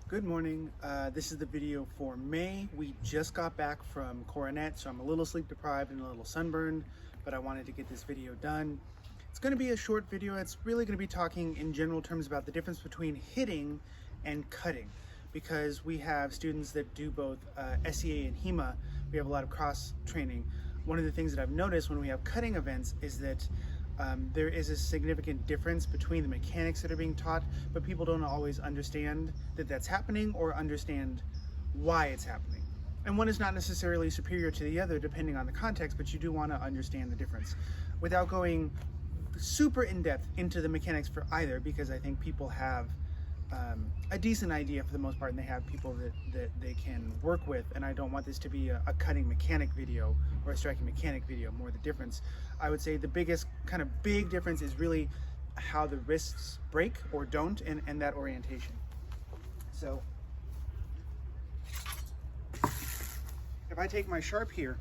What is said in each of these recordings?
Good morning. This is the video for May. We just got back from Coronet, so I'm a little sleep deprived and a little sunburned, but I wanted to get this video done. It's going to be a short video. It's really going to be talking in general terms about the difference between hitting and cutting, because we have students that do both SEA and HEMA. We have a lot of cross training. One of the things that I've noticed when we have cutting events is that there is a significant difference between the mechanics that are being taught, but people don't always understand that that's happening or understand why it's happening. And one is not necessarily superior to the other depending on the context, but you do want to understand the difference without going super in depth into the mechanics for either, because I think people have a decent idea for the most part, and they have people that they can work with, and I don't want this to be a cutting mechanic video or a striking mechanic video. More the difference, I would say the biggest kind of big difference is really how the wrists break or don't, and that orientation. So if I take my sharp here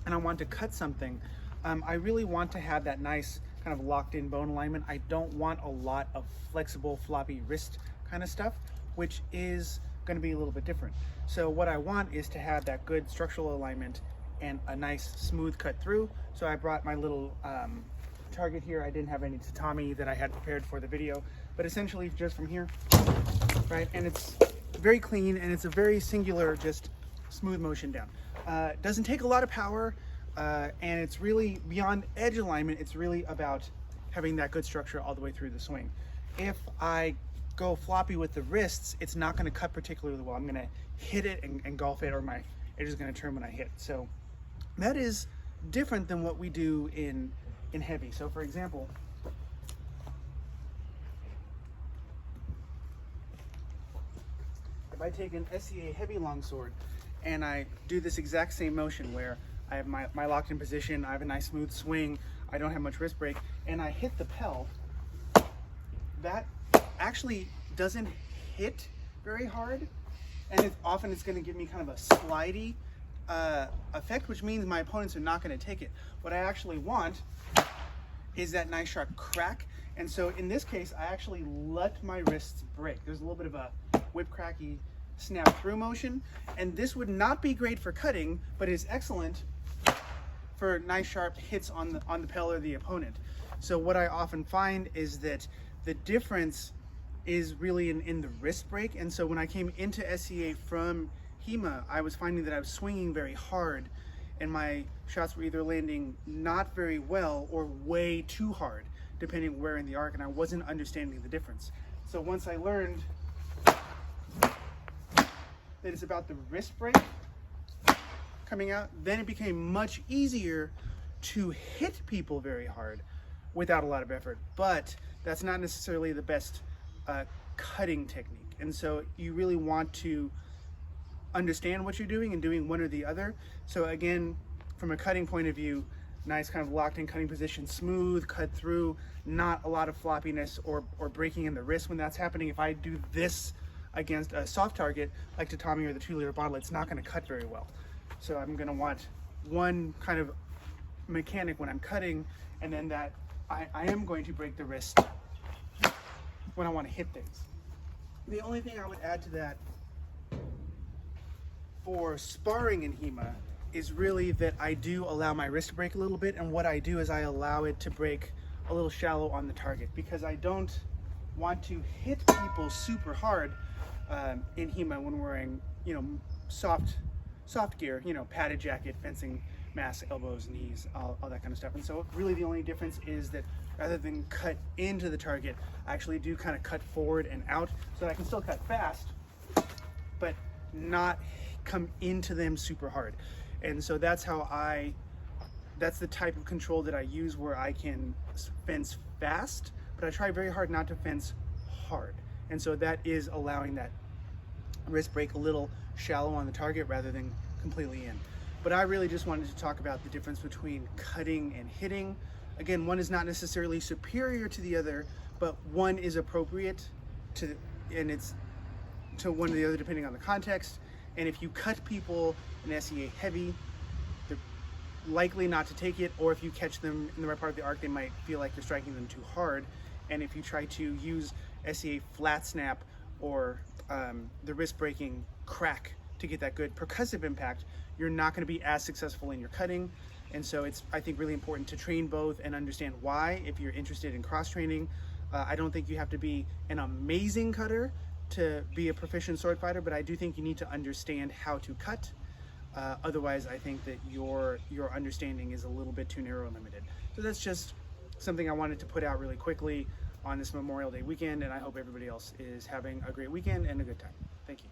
and I want to cut something, I really want to have that nice kind of locked in bone alignment. I don't want a lot of flexible floppy wrist kind of stuff, which is going to be a little bit different. So what I want is to have that good structural alignment and a nice smooth cut through. So I brought my little target here. I didn't have any tatami that I had prepared for the video, but essentially just from here, right? And it's very clean, and it's a very singular, just smooth motion down. Doesn't take a lot of power. And it's really beyond edge alignment. It's really about having that good structure all the way through the swing. If I go floppy with the wrists, it's not going to cut particularly well. I'm going to hit it and engulf it, or my edge is going to turn when I hit. So that is different than what we do in heavy. So for example, if I take an SEA heavy longsword and I do this exact same motion where I have my locked in position, I have a nice smooth swing, I don't have much wrist break, and I hit the pel, that actually doesn't hit very hard, and often it's going to give me kind of a slidey effect, which means my opponents are not going to take it. What I actually want is that nice sharp crack, and so in this case I actually let my wrists break. There's a little bit of a whip cracky snap through motion, and this would not be great for cutting, but is excellent for nice sharp hits on the pel or the opponent. So what I often find is that the difference is really in the wrist break. And so when I came into SEA from HEMA, I was finding that I was swinging very hard, and my shots were either landing not very well or way too hard, depending where in the arc, and I wasn't understanding the difference. So once I learned that it's about the wrist break coming out, then it became much easier to hit people very hard without a lot of effort. But that's not necessarily the best cutting technique, and so you really want to understand what you're doing and doing one or the other. So again, from a cutting point of view, nice kind of locked in cutting position, smooth cut through, not a lot of floppiness or breaking in the wrist when that's happening. If I do this against a soft target like tatami or the 2-liter bottle, it's not going to cut very well. So I'm going to want one kind of mechanic when I'm cutting, and then that I am going to break the wrist when I want to hit things. The only thing I would add to that for sparring in HEMA is really that I do allow my wrist to break a little bit, and what I do is I allow it to break a little shallow on the target, because I don't want to hit people super hard in HEMA when wearing, soft gear, padded jacket, fencing mask, elbows, knees, all that kind of stuff. And so really the only difference is that rather than cut into the target, I actually do kind of cut forward and out, so that I can still cut fast, but not come into them super hard. And so that's that's the type of control that I use, where I can fence fast, but I try very hard not to fence hard. And so that is allowing that wrist break a little shallow on the target rather than completely in. But I really just wanted to talk about the difference between cutting and hitting. Again, one is not necessarily superior to the other, but one is appropriate to one or the other depending on the context. And if you cut people in SEA heavy, they're likely not to take it, or if you catch them in the right part of the arc, they might feel like you're striking them too hard. And if you try to use SEA flat snap or the wrist breaking crack to get that good percussive impact, you're not going to be as successful in your cutting. And so it's, I think, really important to train both and understand why if you're interested in cross training. I don't think you have to be an amazing cutter to be a proficient sword fighter, but I do think you need to understand how to cut. Otherwise, I think that your understanding is a little bit too narrow and limited. So that's just something I wanted to put out really quickly on this Memorial Day weekend, and I hope everybody else is having a great weekend and a good time. Thank you.